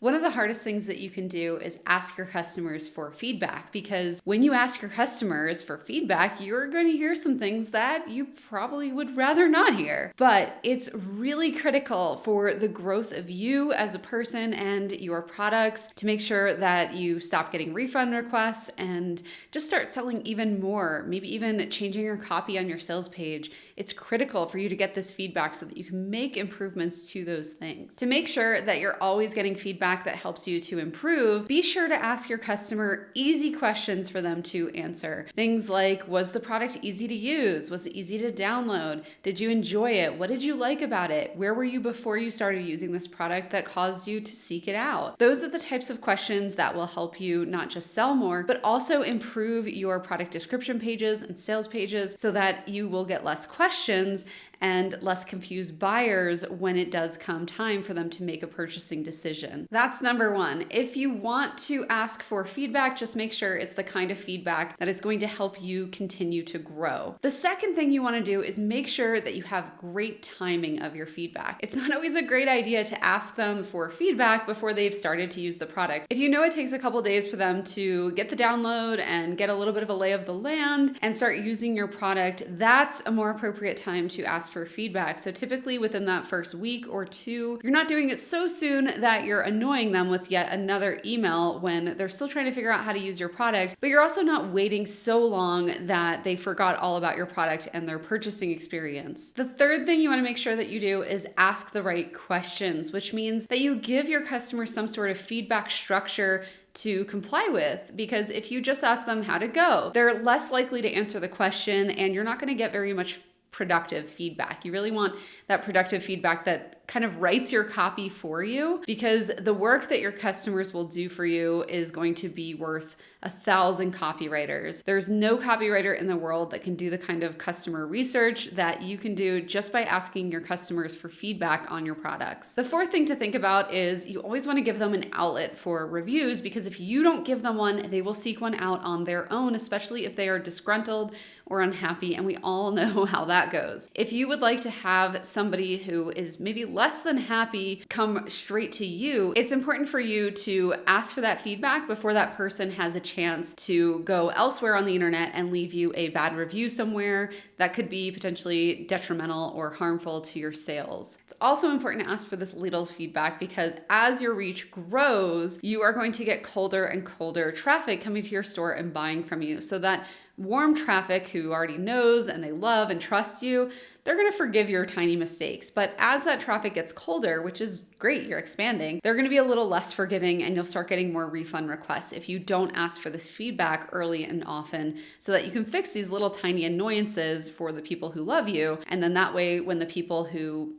One of the hardest things that you can do is ask your customers for feedback, because when you ask your customers for feedback, you're going to hear some things that you probably would rather not hear. But it's really critical for the growth of you as a person and your products to make sure that you stop getting refund requests and just start selling even more, maybe even changing your copy on your sales page. It's critical for you to get this feedback so that you can make improvements to those things. To make sure that you're always getting feedback that helps you to improve, be sure to ask your customer easy questions for them to answer. Things like, was the product easy to use? Was it easy to download? Did you enjoy it? What did you like about it? Where were you before you started using this product that caused you to seek it out? Those are the types of questions that will help you not just sell more, but also improve your product description pages and sales pages so that you will get less questions and less confused buyers when it does come time for them to make a purchasing decision. That's number one. If you want to ask for feedback, just make sure it's the kind of feedback that is going to help you continue to grow. The second thing you want to do is make sure that you have great timing of your feedback. It's not always a great idea to ask them for feedback before they've started to use the product. If you know it takes a couple days for them to get the download and get a little bit of a lay of the land and start using your product, that's a more appropriate time to ask for feedback. So typically within that first week or two, you're not doing it so soon that you're annoying them with yet another email when they're still trying to figure out how to use your product, but you're also not waiting so long that they forgot all about your product and their purchasing experience. The third thing you want to make sure that you do is ask the right questions, which means that you give your customers some sort of feedback structure to comply with, because if you just ask them how to go, they're less likely to answer the question and you're not going to get very much productive feedback. You really want that productive feedback that kind of writes your copy for you, because the work that your customers will do for you is going to be worth 1,000 copywriters. There's no copywriter in the world that can do the kind of customer research that you can do just by asking your customers for feedback on your products. The fourth thing to think about is you always want to give them an outlet for reviews, because if you don't give them one, they will seek one out on their own, especially if they are disgruntled or unhappy, and we all know how that goes. If you would like to have somebody who is maybe less than happy come straight to you, it's important for you to ask for that feedback before that person has a chance to go elsewhere on the internet and leave you a bad review somewhere that could be potentially detrimental or harmful to your sales. It's also important to ask for this little feedback, because as your reach grows, you are going to get colder and colder traffic coming to your store and buying from you. So that warm traffic who already knows and they love and trust you, they're going to forgive your tiny mistakes. But as that traffic gets colder, which is great, you're expanding, they're going to be a little less forgiving and you'll start getting more refund requests if you don't ask for this feedback early and often, so that you can fix these little tiny annoyances for the people who love you. And then that way, when the people who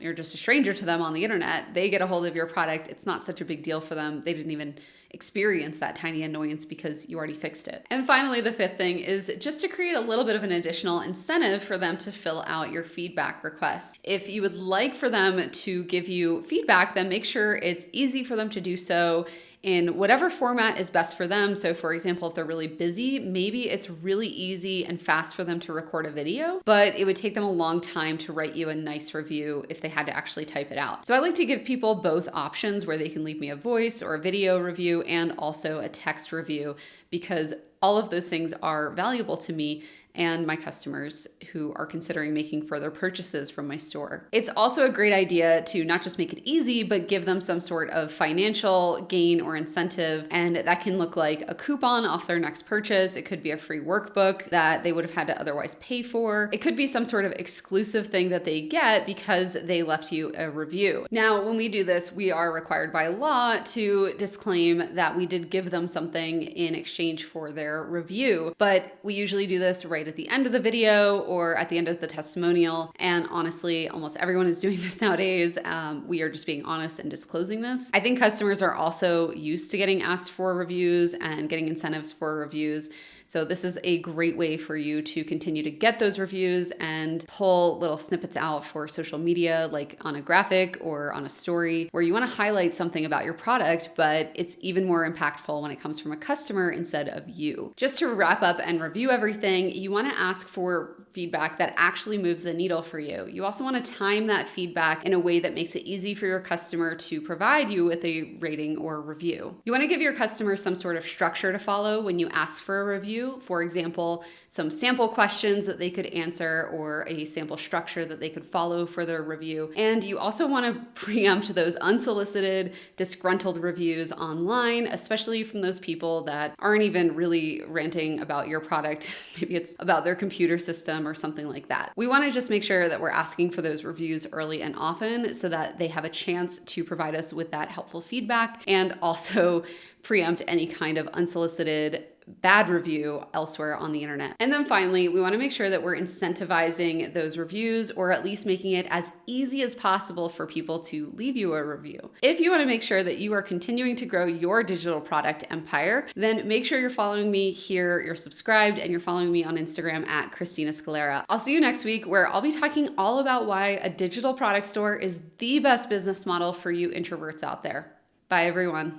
you're just a stranger to them on the internet, they get a hold of your product, it's not such a big deal for them. They didn't even experience that tiny annoyance because you already fixed it. And finally, the fifth thing is just to create a little bit of an additional incentive for them to fill out your feedback request. If you would like for them to give you feedback, then make sure it's easy for them to do so in whatever format is best for them. So for example, if they're really busy, maybe it's really easy and fast for them to record a video, but it would take them a long time to write you a nice review if they had to actually type it out. So I like to give people both options where they can leave me a voice or a video review and also a text review, because all of those things are valuable to me and my customers who are considering making further purchases from my store. It's also a great idea to not just make it easy, but give them some sort of financial gain or incentive. And that can look like a coupon off their next purchase. It could be a free workbook that they would have had to otherwise pay for. It could be some sort of exclusive thing that they get because they left you a review. Now, when we do this, we are required by law to disclaim that we did give them something in exchange for their review, but we usually do this right at the end of the video or at the end of the testimonial. And honestly, almost everyone is doing this nowadays. We are just being honest and disclosing this. I think customers are also used to getting asked for reviews and getting incentives for reviews. So this is a great way for you to continue to get those reviews and pull little snippets out for social media, like on a graphic or on a story where you want to highlight something about your product, but it's even more impactful when it comes from a customer instead of you. Just to wrap up and review everything, you want to ask for feedback that actually moves the needle for you. You also want to time that feedback in a way that makes it easy for your customer to provide you with a rating or review. You want to give your customer some sort of structure to follow when you ask for a review. For example, some sample questions that they could answer or a sample structure that they could follow for their review. And you also want to preempt those unsolicited, disgruntled reviews online, especially from those people that aren't even really ranting about your product. Maybe it's about their computer system or something like that. We want to just make sure that we're asking for those reviews early and often so that they have a chance to provide us with that helpful feedback, and also preempt any kind of unsolicited bad review elsewhere on the internet. And then finally, we want to make sure that we're incentivizing those reviews, or at least making it as easy as possible for people to leave you a review. If you want to make sure that you are continuing to grow your digital product empire, then make sure you're following me here, you're subscribed, and you're following me on Instagram at Christina Scalera. I'll see you next week, where I'll be talking all about why a digital product store is the best business model for you introverts out there. Bye, everyone.